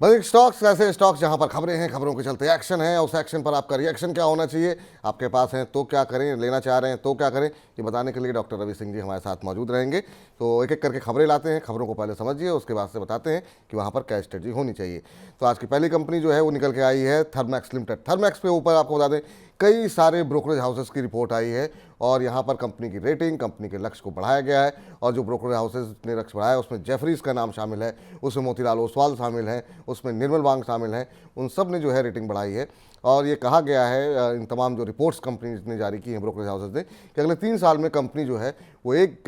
बड़े स्टॉक्स ऐसे स्टॉक्स जहां पर खबरें हैं, खबरों के चलते एक्शन है, उस एक्शन पर आपका रिएक्शन क्या होना चाहिए, आपके पास है तो क्या करें, लेना चाह रहे हैं तो क्या करें, ये बताने के लिए डॉक्टर रवि सिंह जी हमारे साथ मौजूद रहेंगे। तो एक एक करके खबरें लाते हैं, खबरों को पहले समझिए, उसके बाद से बताते हैं कि वहाँ पर क्या स्ट्रेटजी होनी चाहिए। तो आज की पहली कंपनी जो है वो निकल के आई है थर्मैक्स लिमिटेड। थर्मैक्स पे ऊपर आपको बता दें कई सारे ब्रोकरेज हाउसेस की रिपोर्ट आई है और यहाँ पर कंपनी की रेटिंग, कंपनी के लक्ष्य को बढ़ाया गया है। और जो ब्रोकरेज हाउसेस ने लक्ष्य बढ़ाया उसमें जेफरीज का नाम शामिल है, उसमें मोतीलाल ओसवाल शामिल हैं, उसमें निर्मल बांग शामिल हैं, उन सब ने जो है रेटिंग बढ़ाई है। और ये कहा गया है इन तमाम जो रिपोर्ट्स कंपनी ने जारी की हैं ब्रोकरेज हाउसेस ने कि अगले 3 साल में कंपनी जो है वो 1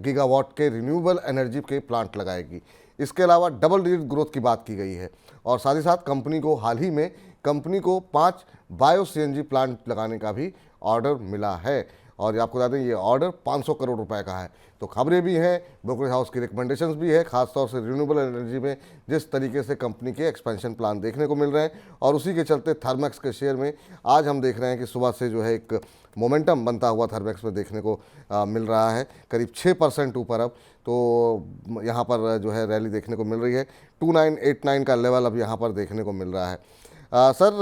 गीगावाट के रिन्यूएबल एनर्जी के प्लांट लगाएगी। इसके अलावा डबल डिजिट ग्रोथ की बात की गई है और साथ ही साथ कंपनी को हाल ही में कंपनी को 5 बायो सीएनजी प्लांट लगाने का भी ऑर्डर मिला है। और ये आपको बता दें ये ऑर्डर 500 करोड़ रुपए का है। तो खबरें भी हैं, ब्रोकरेज हाउस की रिकमेंडेशंस भी है, खासतौर से रिन्यूएबल एनर्जी में जिस तरीके से कंपनी के एक्सपेंशन प्लान देखने को मिल रहे हैं। और उसी के चलते थर्मैक्स के शेयर में आज हम देख रहे हैं कि सुबह से जो है एक मोमेंटम बनता हुआ थर्मैक्स में देखने को मिल रहा है, करीब 6% ऊपर। अब तो यहाँ पर जो है रैली देखने को मिल रही है, 2989 का लेवल अब यहाँ पर देखने को मिल रहा है। सर,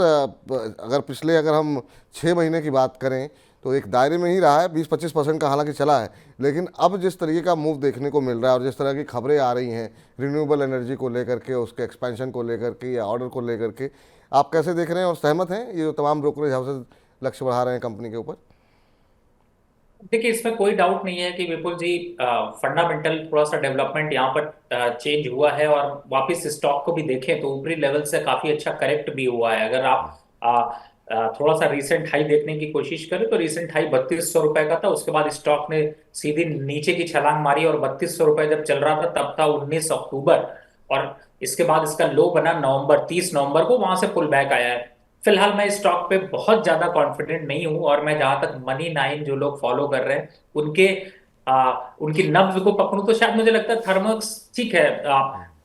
अगर हम 6 महीने की बात करें तो एक दायरे में ही रहा है, 20-25% का हालांकि चला है। लेकिन अब जिस तरीके का मूव देखने को मिल रहा है और जिस तरह की खबरें आ रही हैं रिन्यूएबल एनर्जी को लेकर के, उसके एक्सपेंशन को लेकर के या ऑर्डर को लेकर के, आप कैसे देख रहे हैं और सहमत हैं ये जो तमाम ब्रोकरेज हाउसेज लक्ष्य बढ़ा रहे हैं कंपनी के ऊपर? देखिए, इसमें कोई डाउट नहीं है कि विपुल जी, फंडामेंटल थोड़ा सा डेवलपमेंट यहाँ पर चेंज हुआ है। और वापस स्टॉक को भी देखें तो ऊपरी लेवल से काफी अच्छा करेक्ट भी हुआ है। अगर आप थोड़ा सा रीसेंट हाई देखने की कोशिश करें तो रीसेंट हाई 3200 रुपए का था। उसके बाद स्टॉक ने सीधी नीचे की छलांग मारी और 3200 रुपए जब चल रहा था तब था 19 अक्टूबर। और इसके बाद इसका लो बना नवंबर, 30 नवंबर को, वहां से पुल बैक आया है। फिलहाल मैं स्टॉक पे बहुत ज्यादा कॉन्फिडेंट नहीं हूं। और मैं जहां तक मनी नाइन जो लोग फॉलो कर रहे हैं उनके उनकी नब्ज को पकड़ूं तो शायद मुझे लगता है थर्मक्स ठीक है,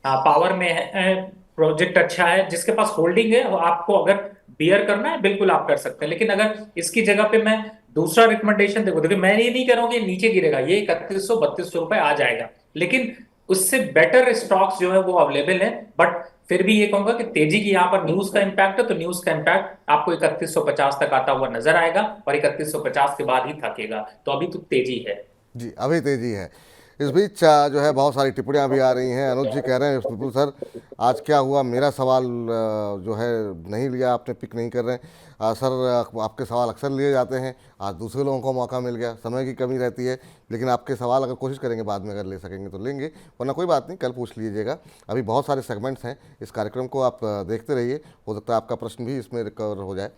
पावर में है, प्रोजेक्ट अच्छा है। जिसके पास होल्डिंग है वो आपको अगर बियर करना है बिल्कुल आप कर सकते हैं। लेकिन अगर इसकी जगह पे मैं दूसरा रिकमेंडेशन देखो, देखिए मैं ये नहीं कह रहा हूं कि ये नीचे गिरेगा, ये 3100-3200 रुपए आ जाएगा। लेकिन उससे बेटर स्टॉक्स जो है वो अवेलेबल है। बट फिर भी ये कहूंगा कि तेजी की यहाँ पर न्यूज का इंपैक्ट है, तो न्यूज का इंपैक्ट आपको 3150 तक आता हुआ नजर आएगा और 3150 के बाद ही थकेगा। तो अभी तो तेजी है। जी, अभी तेजी है। इस बीच जो है बहुत सारी टिप्पणियां भी आ रही हैं। अनुज जी कह रहे हैं विपुल सर आज क्या हुआ, मेरा सवाल जो है नहीं लिया आपने, पिक नहीं कर रहे हैं। सर, आपके सवाल अक्सर लिए जाते हैं, आज दूसरे लोगों को मौका मिल गया, समय की कमी रहती है। लेकिन आपके सवाल अगर कोशिश करेंगे बाद में अगर ले सकेंगे तो लेंगे, वरना कोई बात नहीं, कल पूछ लीजिएगा। अभी बहुत सारे सेगमेंट्स हैं इस कार्यक्रम को, आप देखते रहिए, हो सकता है आपका प्रश्न भी इसमें रिकवर हो जाए।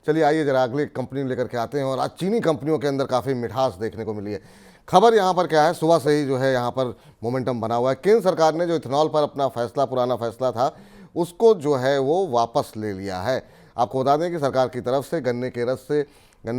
चलिए आइए जरा अगली कंपनी लेकर के आते हैं। और आज चीनी कंपनियों के अंदर काफ़ी मिठास देखने को मिली है। खबर यहाँ पर क्या है, सुबह से ही जो है यहाँ पर मोमेंटम बना हुआ है। केंद्र सरकार ने जो इथेनॉल पर अपना फैसला, पुराना फैसला था, उसको जो है वो वापस ले लिया है। आपको बता दें कि सरकार की तरफ से गन्ने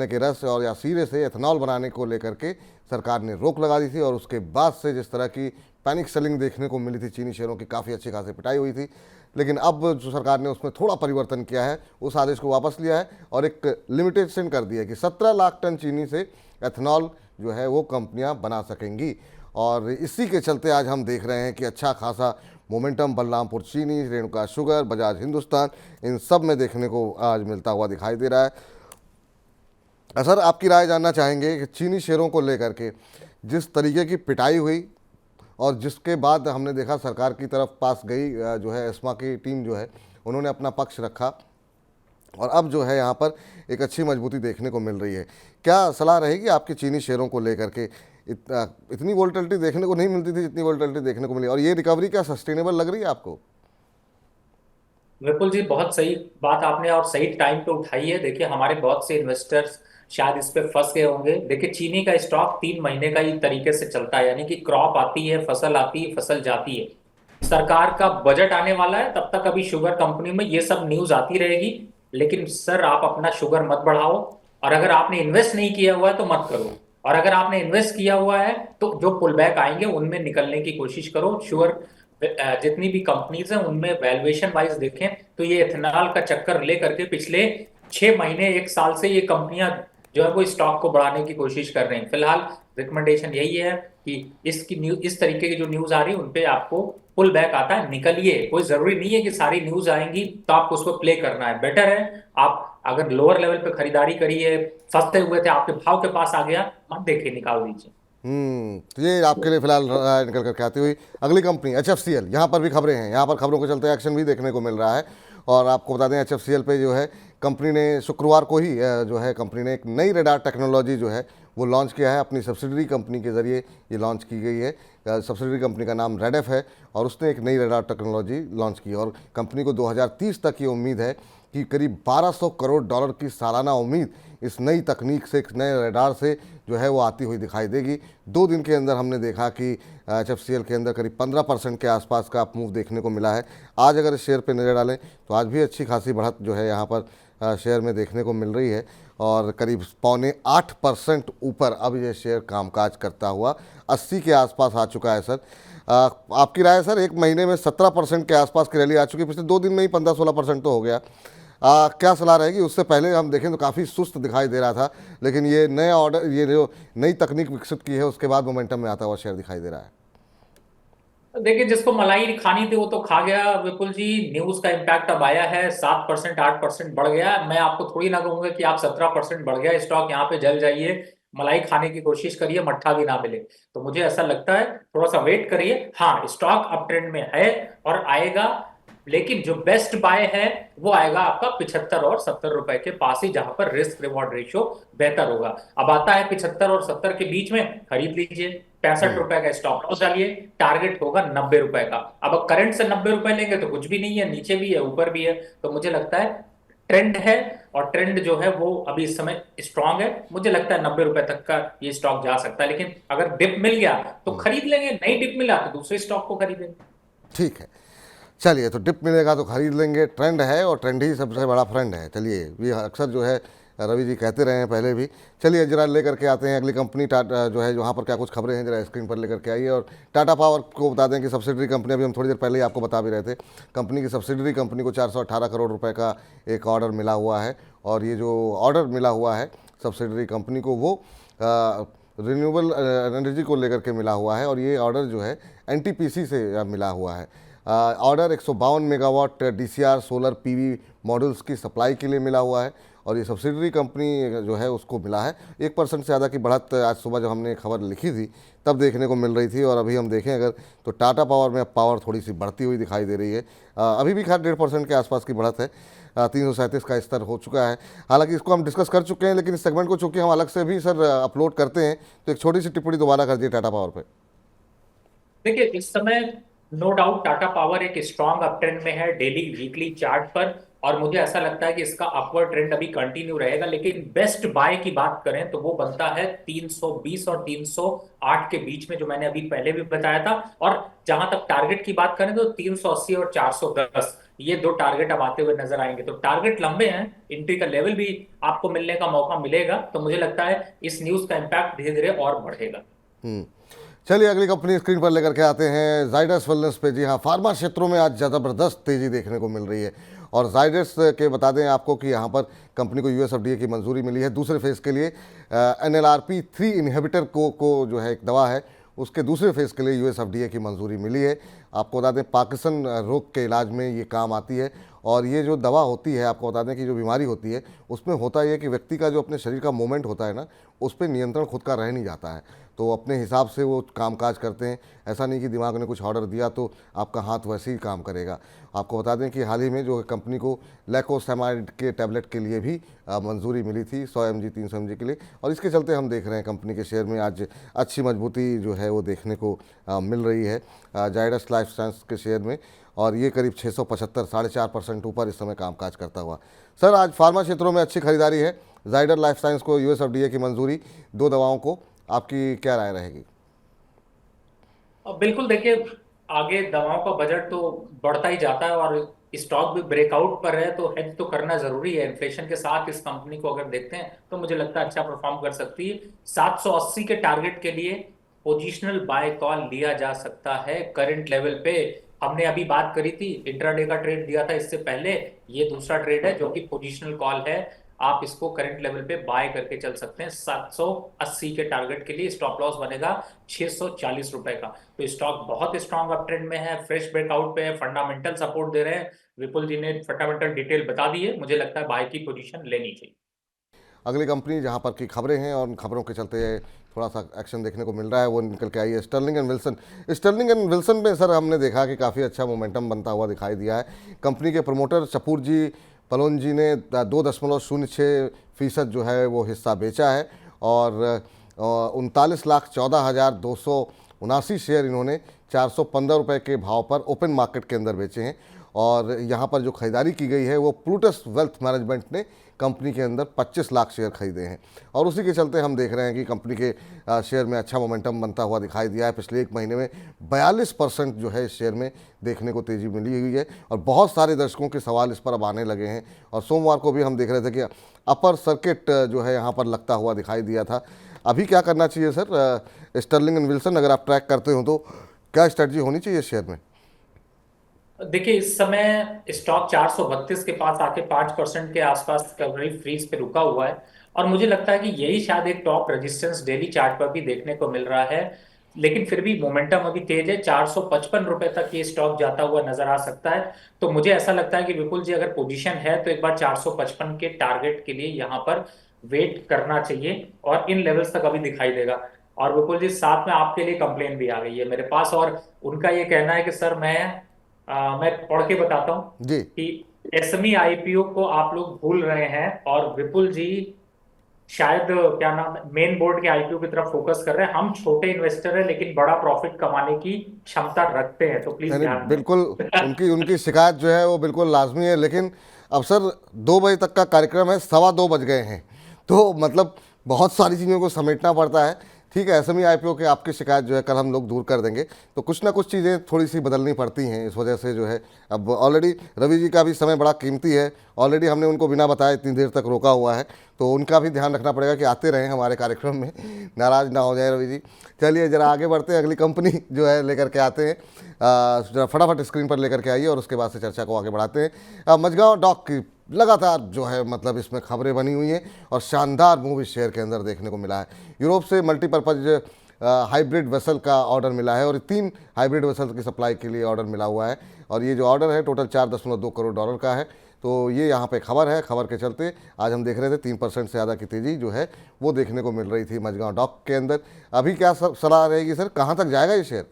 के रस और या सीरे से एथेनॉल बनाने को लेकर के सरकार ने रोक लगा दी थी। और उसके बाद से जिस तरह की पैनिक सेलिंग देखने को मिली थी, चीनी शेयरों की काफ़ी अच्छी खासी पिटाई हुई थी। लेकिन अब जो सरकार ने उसमें थोड़ा परिवर्तन किया है, उस आदेश को वापस लिया है और एक लिमिटेशन कर दिया है कि 17 लाख टन चीनी से एथेनॉल जो है वो कंपनियां बना सकेंगी। और इसी के चलते आज हम देख रहे हैं कि अच्छा खासा मोमेंटम बलरामपुर चीनी, रेणुका शुगर, बजाज हिंदुस्तान, इन सब में देखने को आज मिलता हुआ दिखाई दे रहा है। सर, आपकी राय जानना चाहेंगे कि चीनी शेयरों को लेकर के जिस तरीके की पिटाई हुई और जिसके बाद हमने देखा सरकार की तरफ पास गई जो है एस्मा की टीम जो है उन्होंने अपना पक्ष रखा और अब जो है यहाँ पर एक अच्छी मजबूती देखने को मिल रही है। क्या सलाह रहेगी आपकी चीनी शेयरों को लेकर के? इतनी वोल्टिलिटी देखने को नहीं मिलती थी जितनी वोल्टिलिटी देखने को मिली, और ये रिकवरी क्या सस्टेनेबल लग रही है आपको? विपुल जी, बहुत सही बात आपने और सही टाइम पे उठाई है। देखिए, हमारे बहुत से इन्वेस्टर्स शायद इस पे फंस गए होंगे। देखिए, चीनी का स्टॉक 3 महीने का ही तरीके से चलता है, यानी कि क्रॉप आती है, फसल आती है, फसल जाती है। सरकार का बजट आने वाला है, तब तक अभी शुगर कंपनी में ये सब न्यूज आती रहेगी। लेकिन सर, आप अपना शुगर मत बढ़ाओ। और अगर आपने इन्वेस्ट नहीं किया हुआ है तो मत करो। और अगर आपने इन्वेस्ट किया हुआ है तो जो पुल बैक आएंगे उनमें निकलने की कोशिश करो। शुगर जितनी भी कंपनीज हैं उनमें वैल्यूएशन वाइज देखें तो ये इथेनॉल का चक्कर लेकर के पिछले 6 महीने 1 साल से ये कंपनियां जो है वो स्टॉक को बढ़ाने की कोशिश कर रही हैं। फिलहाल रिकमेंडेशन यही है कि इसकी न्यूज, इस तरीके की जो न्यूज आ रही है उन पे आपको पुल बैक आता है, निकलिए। कोई जरूरी नहीं है कि सारी न्यूज आएंगी तो आपको उसको प्ले करना है। बेटर है आप अगर लोअर लेवल पे खरीदारी करिए, सस्ते हुए थे आपके भाव के पास आ गया, मत देखिए, निकाल दीजिए। तो ये आपके लिए फिलहाल राय निकल करके आती हुई। अगली कंपनी HFCL, यहाँ पर भी खबरें हैं, यहाँ पर खबरों के चलते एक्शन भी देखने को मिल रहा है। और आपको बता दें HFCL पे जो है कंपनी ने शुक्रवार को ही जो है कंपनी ने एक नई रडार टेक्नोलॉजी जो है वो लॉन्च किया है, अपनी सब्सिडरी कंपनी के ज़रिए ये लॉन्च की गई है। सब्सिडरी कंपनी का नाम रेडेफ है और उसने एक नई रडार टेक्नोलॉजी लॉन्च की और कंपनी को 2030 तक ये उम्मीद है कि करीब $1200 करोड़ की सालाना उम्मीद इस नई तकनीक से, इस नए रडार से जो है वो आती हुई दिखाई देगी। 2 दिन के अंदर हमने देखा कि HFCL के अंदर करीब 15% के आसपास का मूव देखने को मिला है। आज अगर इस शेयर पे नज़र डालें तो आज भी अच्छी खासी बढ़त जो है यहाँ पर शेयर में देखने को मिल रही है और करीब 7.25% ऊपर अब ये शेयर कामकाज करता हुआ 80 के आसपास आ चुका है। सर आपकी राय सर, एक महीने में 17% के आसपास की रैली आ चुकी है, पिछले 2 दिन में ही 15-16% तो हो गया। क्या सलाह रहेगी? उससे पहले हम देखें तो काफ़ी सुस्त दिखाई दे रहा था, लेकिन ये नया ऑर्डर, ये जो नई तकनीक विकसित की है उसके बाद मोमेंटम में आता हुआ शेयर दिखाई दे रहा है। देखिए, जिसको मलाई खानी थी वो तो खा गया विपुल जी। न्यूज का इम्पैक्ट अब आया है, 7% 8% बढ़ गया। मैं आपको थोड़ी ना कहूंगा कि आप 17% बढ़ गया स्टॉक यहाँ पे जल जाइए, मलाई खाने की कोशिश करिए, मट्ठा भी ना मिले। तो मुझे ऐसा लगता है थोड़ा सा वेट करिए। हाँ, स्टॉक अप ट्रेंड में है और आएगा, लेकिन जो बेस्ट बाय है वो आएगा आपका 75 और 70 रुपए के पास ही, जहां पर रिस्क रिवॉर्ड रेशियो बेहतर होगा। अब आता है 75 और 70 के बीच में, खरीद लीजिए। 65 रुपए का स्टॉप लॉस डालिए, टारगेट होगा 90 रुपए का। अब करंट से 90 रुपए लेंगे तो कुछ भी नहीं है, नीचे भी है ऊपर भी है। तो मुझे लगता है ट्रेंड है, और ट्रेंड जो है वो अभी इस समय स्ट्रांग है। मुझे लगता है 90 रुपए तक का ये स्टॉक जा सकता है, लेकिन अगर डिप मिल गया तो खरीद लेंगे, नहीं डिप मिला तो दूसरे स्टॉक को खरीदेंगे। ठीक है, चलिए, तो डिप मिलेगा तो खरीद लेंगे, ट्रेंड है और ट्रेंड ही सबसे बड़ा फ्रेंड है। चलिए, ये अक्सर जो है रवि जी कहते रहे हैं पहले भी। चलिए जरा लेकर के आते हैं अगली कंपनी टाटा जो है, वहाँ पर क्या कुछ खबरें हैं जरा स्क्रीन पर लेकर के आइए। और टाटा पावर को बता दें कि सब्सिडरी कंपनी, अभी हम थोड़ी देर पहले ही आपको बता भी रहे थे, कंपनी की सब्सिडरी कंपनी को 418 करोड़ रुपए का एक ऑर्डर मिला हुआ है। और ये जो ऑर्डर मिला हुआ है सब्सिडरी कंपनी को, वो रिन्यूएबल एनर्जी को लेकर के मिला हुआ है और ये ऑर्डर जो है NTPC से मिला हुआ है। Order 152 megawatt DCR solar PV models की सप्लाई के लिए मिला हुआ है और ये सब्सिडरी कंपनी जो है उसको मिला है। 1% से ज़्यादा की बढ़त आज सुबह जब हमने खबर लिखी थी तब देखने को मिल रही थी और अभी हम देखें अगर तो टाटा पावर में अब पावर थोड़ी सी बढ़ती हुई दिखाई दे रही है। अभी भी खैर 1.5% के आसपास की बढ़त है, 337 का स्तर हो चुका है। हालांकि इसको हम डिस्कस कर चुके हैं, लेकिन इस सेगमेंट को चूँकि हम अलग से भी सर अपलोड करते हैं तो एक छोटी सी टिप्पणी दोबारा कर दिए टाटा पावर पर। देखिए, इस समय नो डाउट टाटा पावर एक स्ट्रांग अप ट्रेंड में है डेली वीकली चार्ट पर, और मुझे ऐसा लगता है कि इसका अपवर्ड ट्रेंड अभी कंटिन्यू रहेगा। लेकिन बेस्ट बाय की बात करें तो वो बनता है 320 और 308 के बीच में, जो मैंने अभी पहले भी बताया था। और जहां तक टारगेट की बात करें तो 380 और 410, ये दो टारगेट अब आते हुए नजर आएंगे। तो टारगेट लंबे हैं, एंट्री का लेवल भी आपको मिलने का मौका मिलेगा। तो मुझे लगता है इस न्यूज का इम्पैक्ट धीरे धीरे और बढ़ेगा। चलिए अगली कंपनी स्क्रीन पर लेकर के आते हैं जाइडस वेलनेस पे। जी हाँ, फार्मा क्षेत्रों में आज ज़बरदस्त तेज़ी देखने को मिल रही है और जाइडस के बता दें आपको कि यहाँ पर कंपनी को US FDA की मंजूरी मिली है दूसरे फेज़ के लिए। NLRP3 इनहिबिटर को जो है एक दवा है, उसके दूसरे फेज़ के लिए US FDA की मंजूरी मिली है। आपको बता दें पार्किंसन रोग के इलाज में ये काम आती है और ये जो दवा होती है, आपको बता दें कि जो बीमारी होती है उसमें होता है कि व्यक्ति का जो अपने शरीर का मूवमेंट होता है ना, उस पर नियंत्रण खुद का रह नहीं जाता है, तो अपने हिसाब से वो कामकाज करते हैं। ऐसा नहीं कि दिमाग ने कुछ ऑर्डर दिया तो आपका हाथ वैसे ही काम करेगा। आपको बता दें कि हाल ही में जो कंपनी को लैकोसेमाइड के टैबलेट के लिए भी मंजूरी मिली थी 100 mg 300 mg के लिए, और इसके चलते हम देख रहे हैं कंपनी के शेयर में आज अच्छी मजबूती जो है वो देखने को मिल रही है जाइडस लाइफ साइंस के शेयर में, और ये करीब 675 4.5% ऊपर इस समय कामकाज करता हुआ। सर आज फार्मा क्षेत्रों में अच्छी खरीदारी है, जाइडस लाइफ साइंस को US FDA की मंजूरी 2 दवाओं को, आपकी क्या राय रहेगी? अब बिल्कुल देखिए, आगे दवाओं का बजट तो बढ़ता ही जाता है और स्टॉक भी ब्रेकआउट पर है, तो हेज तो करना जरूरी है। इन्फ्लेशन के साथ इस कंपनी को अगर देखते हैं तो मुझे लगता है अच्छा परफॉर्म कर सकती है। 780 के टारगेट के लिए पोजिशनल बाय कॉल लिया जा सकता है करंट लेवल पे। हमने अभी बात करी थी, इंट्राडे का ट्रेड दिया था इससे पहले, ये दूसरा ट्रेड है जो कि पोजिशनल कॉल है। आप इसको करंट लेवल पे बाय करके चल सकते हैं। 780 के टारगेट के लिए स्टॉप लॉस बनेगा 640 रुपए का। तो स्टॉक बहुत स्ट्रांग अप ट्रेंड में है, फ्रेश ब्रेकआउट पे है, फंडामेंटल सपोर्ट दे रहे हैं। विपुल जी ने फंडामेंटल डिटेल बता दी है, मुझे लगता है बाय की पोजीशन लेनी चाहिए। अगली कंपनी जहां पर की खबरें हैं और उन खबरों के चलते थोड़ा सा एक्शन देखने को मिल रहा है वो निकल के आई है Sterling and Wilson. Sterling and Wilson में सर हमने देखा कि काफ़ी अच्छा मोमेंटम बनता हुआ दिखाई दिया है। कंपनी के प्रमोटर चपूर जी पलोन जी ने 2.06% जो है वो हिस्सा बेचा है और 39,14,279 शेयर इन्होंने 415 रुपये के भाव पर ओपन मार्केट के अंदर बेचे हैं। और यहाँ पर जो खरीदारी की गई है वो प्लूटस वेल्थ मैनेजमेंट ने कंपनी के अंदर 25 लाख शेयर खरीदे हैं और उसी के चलते हम देख रहे हैं कि कंपनी के शेयर में अच्छा मोमेंटम बनता हुआ दिखाई दिया है। पिछले एक महीने में 42% जो है शेयर में देखने को तेज़ी मिली हुई है और बहुत सारे दर्शकों के सवाल इस पर अब आने लगे हैं। और सोमवार को भी हम देख रहे थे कि अपर सर्किट जो है यहाँ पर लगता हुआ दिखाई दिया था। अभी क्या करना चाहिए सर स्टर्लिंग एंड विल्सन, अगर आप ट्रैक करते हो तो क्या स्ट्रेटजी होनी चाहिए शेयर में? देखिए इस समय स्टॉक 432 के पास आके 5% के आसपास कवरेज फ्रीज पे रुका हुआ है। और मुझे लगता है कि यही शायद एक टॉप रेजिस्टेंस डेली चार्ट पर भी देखने को मिल रहा है। लेकिन फिर भी मोमेंटम अभी तेज है, 455 रुपए तक ये स्टॉक जाता हुआ नजर आ सकता है। तो मुझे ऐसा लगता है कि विपुल जी अगर पोजीशन है तो एक बार 455 के टारगेट के लिए यहाँ पर वेट करना चाहिए और इन लेवल्स तक अभी दिखाई देगा। और विपुल जी साथ में आपके लिए कंप्लेन भी आ गई है मेरे पास, और उनका ये कहना है कि सर मैं पढ़ के बताता हूँ जी कि एसएमई आईपीओ को आप लोग भूल रहे हैं और विपुल जी शायद क्या नाम मेन बोर्ड के आईपीओ की तरफ फोकस कर रहे हैं। हम छोटे इन्वेस्टर हैं लेकिन बड़ा प्रॉफिट कमाने की क्षमता रखते हैं, तो प्लीज यानी ध्यान दें। बिल्कुल उनकी उनकी शिकायत जो है वो बिल्कुल लाजमी है। लेकिन अब सर 2 बजे तक का कार्यक्रम है, 2:15 बज गए हैं, तो मतलब बहुत सारी चीज़ों को समेटना पड़ता है। ठीक है, एसएमई आईपीओ के आपकी शिकायत जो है कल हम लोग दूर कर देंगे। तो कुछ ना कुछ चीज़ें थोड़ी सी बदलनी पड़ती हैं, इस वजह से जो है अब ऑलरेडी रवि जी का भी समय बड़ा कीमती है। ऑलरेडी हमने उनको बिना बताए इतनी देर तक रोका हुआ है, तो उनका भी ध्यान रखना पड़ेगा कि आते रहें हमारे कार्यक्रम में, नाराज़ ना हो जाए रवि जी। चलिए ज़रा आगे बढ़ते हैं, अगली कंपनी जो है लेकर के आते हैं। जरा फटाफट स्क्रीन पर लेकर के आइए और उसके बाद से चर्चा को आगे बढ़ाते हैं। मझगांव डॉक की लगातार जो है मतलब इसमें खबरें बनी हुई हैं और शानदार मूव इस शेयर के अंदर देखने को मिला है। यूरोप से मल्टीपर्पज़ हाइब्रिड वेसल का ऑर्डर मिला है और 3 हाइब्रिड वेसल की सप्लाई के लिए ऑर्डर मिला हुआ है और ये जो ऑर्डर है टोटल $4.2 करोड़ का है। तो ये यहाँ पे खबर है, खबर के चलते आज हम देख रहे थे 3% से ज़्यादा की तेज़ी जो है वो देखने को मिल रही थी मझगांव डॉक के अंदर। अभी क्या सलाह रहेगी सर, कहाँ तक जाएगा ये शेयर?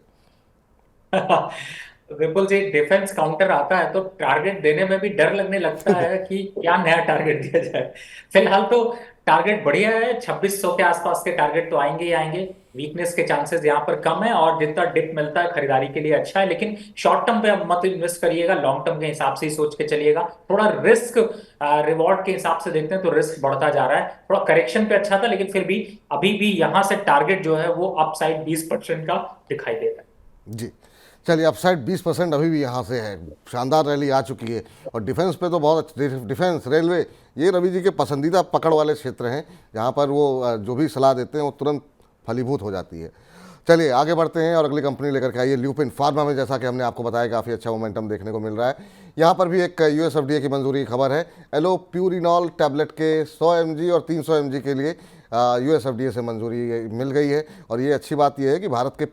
विपुल जी डिफेंस काउंटर आता है तो टारगेट देने में भी डर लगने लगता है कि क्या नया टारगेट दिया जाए। फिलहाल तो टारगेट बढ़िया है, 2600 के आसपास के टारगेट तो आएंगे ही आएंगे। वीकनेस के चांसेस यहाँ पर कम है और जितना डिप मिलता है खरीदारी के लिए अच्छा है। लेकिन शॉर्ट टर्म पे अब मत इन्वेस्ट करिएगा, लॉन्ग टर्म के हिसाब से ही सोच के चलिएगा। थोड़ा रिस्क रिवॉर्ड के हिसाब से देखते हैं तो रिस्क बढ़ता जा रहा है। थोड़ा करेक्शन पे अच्छा था लेकिन फिर भी अभी भी यहाँ से टारगेट जो है वो अपसाइड 20% का दिखाई दे रहा है। जी चलिए, अपसाइड 20% अभी भी यहाँ से है, शानदार रैली आ चुकी है। और डिफेंस पे तो बहुत डिफेंस रेलवे ये रवि जी के पसंदीदा पकड़ वाले क्षेत्र हैं जहाँ पर वो जो भी सलाह देते हैं वो तुरंत फलीभूत हो जाती है। चलिए आगे बढ़ते हैं और अगली कंपनी लेकर के आइए ल्यूपिन फार्मा में। जैसा कि हमने आपको बताया काफ़ी अच्छा मोमेंटम देखने को मिल रहा है। यहाँ पर भी एक यूएसएफडीए की मंजूरी की खबर है। एलोप्यूरिनॉल टैबलेट के 100 mg और 300 mg के लिए यूएसएफडीए से मंजूरी मिल गई है। और ये अच्छी बात यह है कि भारत के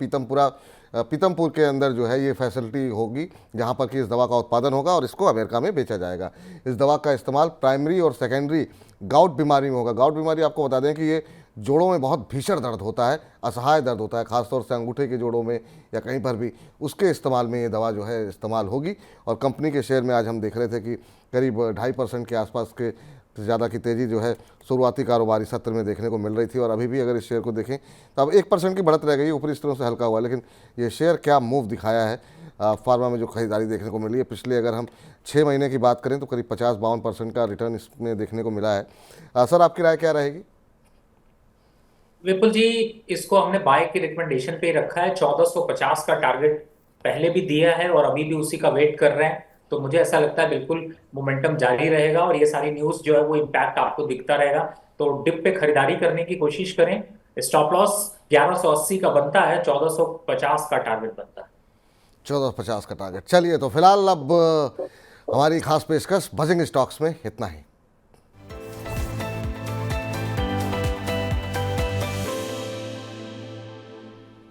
पीतमपुर के अंदर जो है ये फैसिलिटी होगी जहाँ पर कि इस दवा का उत्पादन होगा और इसको अमेरिका में बेचा जाएगा। इस दवा का इस्तेमाल प्राइमरी और सेकेंडरी गाउट बीमारी में होगा। गाउट बीमारी आपको बता दें कि ये जोड़ों में बहुत भीषण दर्द होता है, असहाय दर्द होता है, खासतौर से अंगूठे के जोड़ों में या कहीं पर भी, उसके इस्तेमाल में ये दवा जो है इस्तेमाल होगी। और कंपनी के शेयर में आज हम देख रहे थे कि करीब 2.5% के आसपास के ज़्यादा की तेज़ी जो है शुरुआती कारोबारी सत्र में देखने को मिल रही थी। और अभी भी अगर इस शेयर को देखें तो अब 1% की बढ़त रह गई, ऊपरी स्तरों से हल्का हुआ, लेकिन ये शेयर क्या मूव दिखाया है। फार्मा में जो खरीदारी देखने को मिली है, पिछले अगर हम 6 महीने की बात करें तो करीब 50-52% का रिटर्न इसमें देखने को मिला है। सर आपकी राय क्या रहेगी? विपुल जी इसको हमने बाय की रिकमेंडेशन पे ही रखा है। 1450 का टारगेट पहले भी दिया है और अभी भी उसी का वेट कर रहे हैं। तो मुझे ऐसा लगता है बिल्कुल मोमेंटम जारी रहेगा और ये सारी न्यूज जो है वो इम्पैक्ट आपको दिखता रहेगा। तो डिप पे खरीदारी करने की कोशिश करें। स्टॉप लॉस 1180 का बनता है, 1450 का टारगेट बनता है। 1450 का टारगेट। चलिए तो फिलहाल अब हमारी खास पेशकश बजिंग स्टॉक्स में इतना ही।